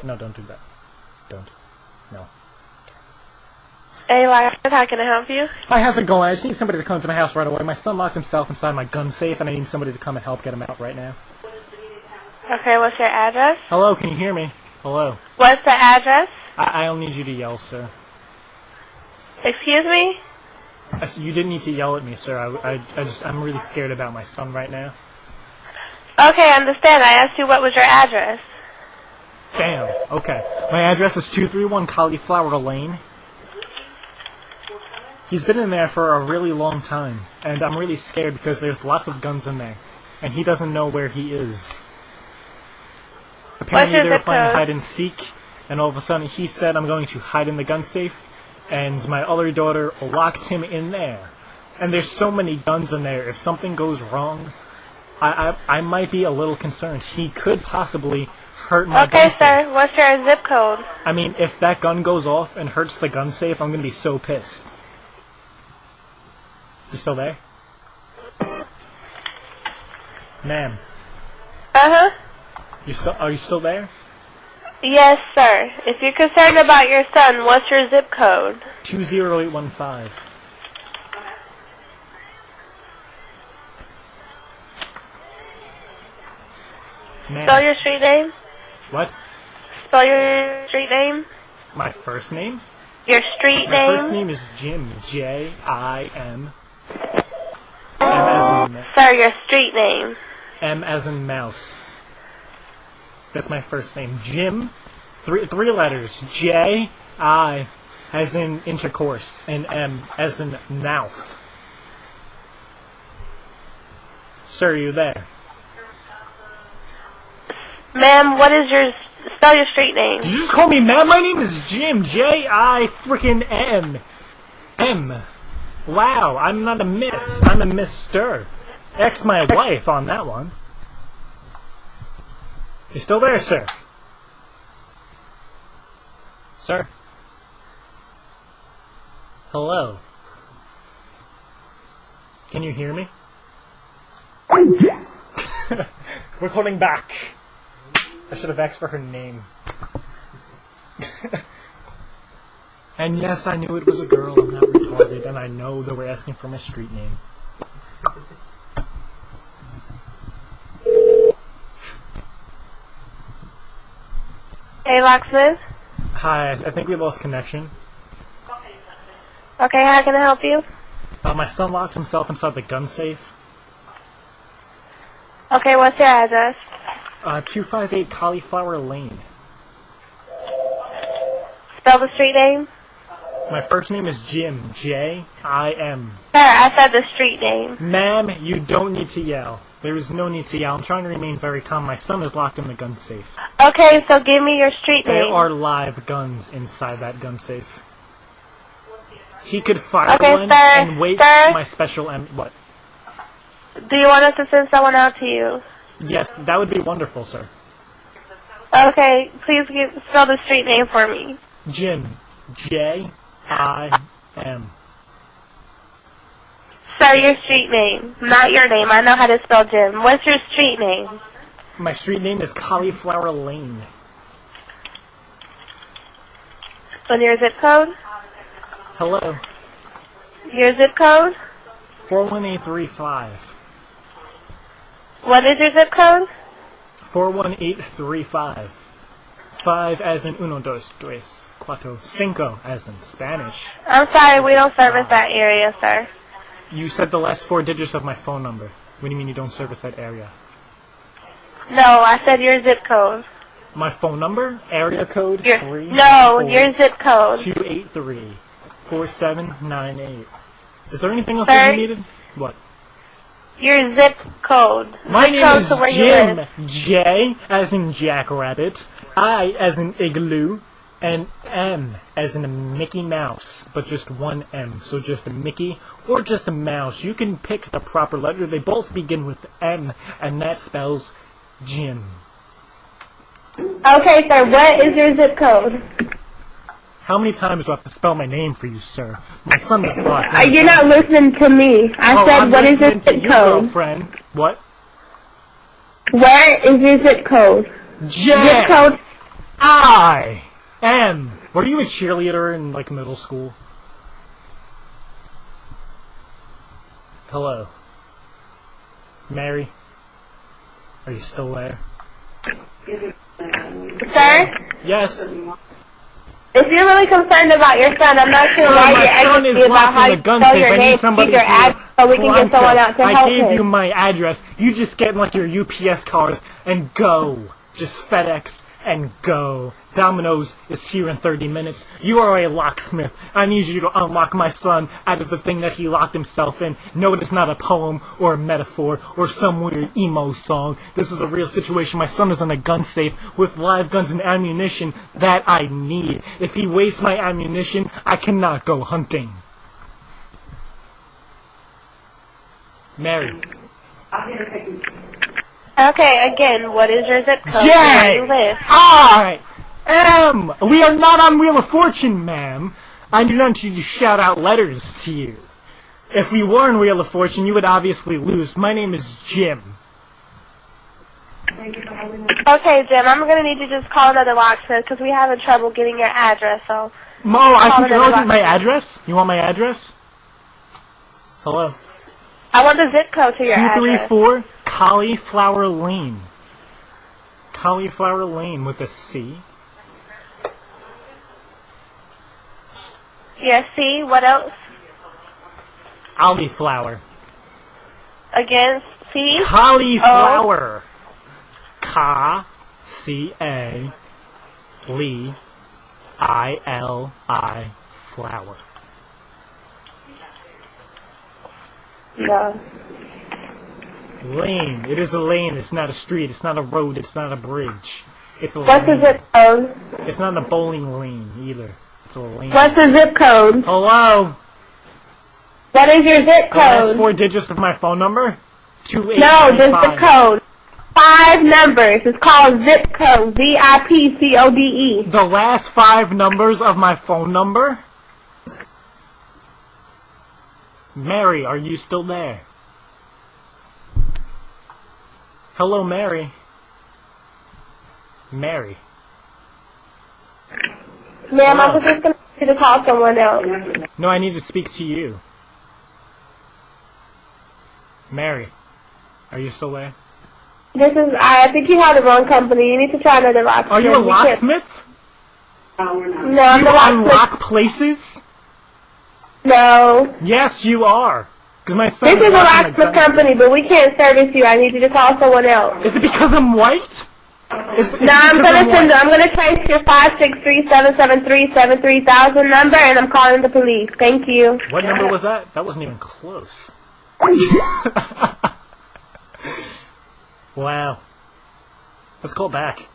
No, don't do that. Don't. No. Hey, Locksmith, how can I help you? Hi, how's it going? I just need somebody to come to my house right away. My son locked himself inside my gun safe, and I need somebody to come and help get him out right now. Okay, what's your address? Hello, can you hear me? Hello. What's the address? I don't need you to yell, sir. Excuse me? You didn't need to yell at me, sir. I'm really scared about my son right now. Okay, I understand. I asked you what was your address. Damn. Okay. My address is 231 Cauliflower Lane. He's been in there for a really long time, and I'm really scared because there's lots of guns in there, and he doesn't know where he is. Apparently they were playing hide and seek, and all of a sudden he said, I'm going to hide in the gun safe, and my other daughter locked him in there. And there's so many guns in there, if something goes wrong, I might be a little concerned. He could possibly hurt my gun safe. Okay, sir, what's your zip code? I mean, if that gun goes off and hurts the gun safe, I'm going to be so pissed. You still there? Ma'am. Uh-huh. Are you still there? Yes, sir. If you're concerned about your son, what's your zip code? 20815. Ma'am. Spell your street name? What? Spell your street name? My first name? Your street name? My first name is Jim. J-I-M. M as in... Sir, your street name. M as in mouse. That's my first name. Jim. Three letters. J-I as in intercourse. And M as in mouth. Sir, are you there? Ma'am, what is your... Spell your street name. Did you just call me ma'am? My name is Jim. J-I-frickin-M. M. Wow, I'm not a miss. I'm a mister. X my wife on that one. You still there, sir? Sir? Hello? Can you hear me? We're calling back. I should have asked for her name. And yes, I knew it was a girl. I'm not retarded, and I know they were asking for my street name. Hey, Locksmith. Hi, I think we lost connection. Okay, how can I help you? My son locked himself inside the gun safe. Okay, what's your address? 258 Cauliflower Lane. Spell the street name? My first name is Jim. J-I-M. Sir, I said the street name. Ma'am, you don't need to yell. There is no need to yell. I'm trying to remain very calm. My son is locked in the gun safe. Okay, so give me your street name. There are live guns inside that gun safe. He could fire one sir, and waste sir? my special what? Do you want us to send someone out to you? Yes, that would be wonderful, sir. Okay, please spell the street name for me. Jim. J-I-M. Sir, your street name. Not your name. I know how to spell Jim. What's your street name? My street name is Cauliflower Lane. And your zip code? Hello. Your zip code? 41835. What is your zip code? 41835. 5 as in uno, dos, tres, cuatro, cinco as in Spanish. I'm sorry, we don't service that area, sir. You said the last 4 digits of my phone number. What do you mean you don't service that area? No, I said your zip code. My phone number? Area code? Your 3 your zip code. 283-4798. Is there anything else Sir? that you needed? What? Your zip code. My Zip name code is to where you Jim. live. J as in jackrabbit, I as in igloo, and M as in a Mickey Mouse, but just one M. So just a Mickey or just a mouse. You can pick the proper letter. They both begin with M, and that spells Jim. Okay, sir, what is your zip code? How many times do I have to spell my name for you, sir? My son is locked. You're not listening to me. I said, I'm what is your listening to zip you, code? girlfriend. What? Where is your zip code? J. Zip code. I am. Were you a cheerleader in, like, middle school? Hello. Mary? Are you still there? Sir? Yes. If you're really concerned about your son, I'm not sure why my you're son is asking about locked how in you the gun spell safe. your I need name, somebody your here. address, so we can get someone out to I help gave him. you my address. You just get in, like, your UPS cars and go. Just FedEx and go. Domino's is here in 30 minutes. You are a locksmith. I need you to unlock my son out of the thing that he locked himself in. No, it is not a poem or a metaphor or some weird emo song. This is a real situation. My son is in a gun safe with live guns and ammunition that I need. If he wastes my ammunition, I cannot go hunting. Mary. Okay, again, what is your zip code? J! Where do you live? I am! We are not on Wheel of Fortune, ma'am. I do not need to shout out letters to you. If we were on Wheel of Fortune, you would obviously lose. My name is Jim. Okay, Jim, I'm going to need you to just call another locksmith because we having trouble getting your address, so... Mo, I can get my address? You want my address? Hello? I want the zip code to your address. 234 Cauliflower Lane. Cauliflower Lane with a C. Yeah, C, what else? Cauliflower. Again, C? Cauliflower. Ca, C-A, Lee, I-L-I, flower. No. Lane. It is a lane. It's not a street. It's not a road. It's not a bridge. It's a What's lane. the zip code? It's not a bowling lane either. It's a lane. What's the zip code? Hello? What is your zip The last code? 4 digits of my phone number? No, the zip code. 5 numbers. It's called zip code. Z-I-P-C-O-D-E. The last 5 numbers of my phone number? Mary, are you still there? Hello, Mary. Mary. Ma'am, I was just going to ask you to call someone else. No, I need to speak to you. Mary, are you still there? I think you have the wrong company. You need to try another locksmith. Are you a locksmith? No, I'm You the locksmith. unlock places? No. Yes, you are. Because my son This is a locked in locksmith gun company, but we can't service you. I need you to call someone else. safe. Is it because I'm white? No, I'm gonna trace your 563-773-73000 number, and I'm calling the police. Thank you. What number was that? That wasn't even close. Wow. Let's call back.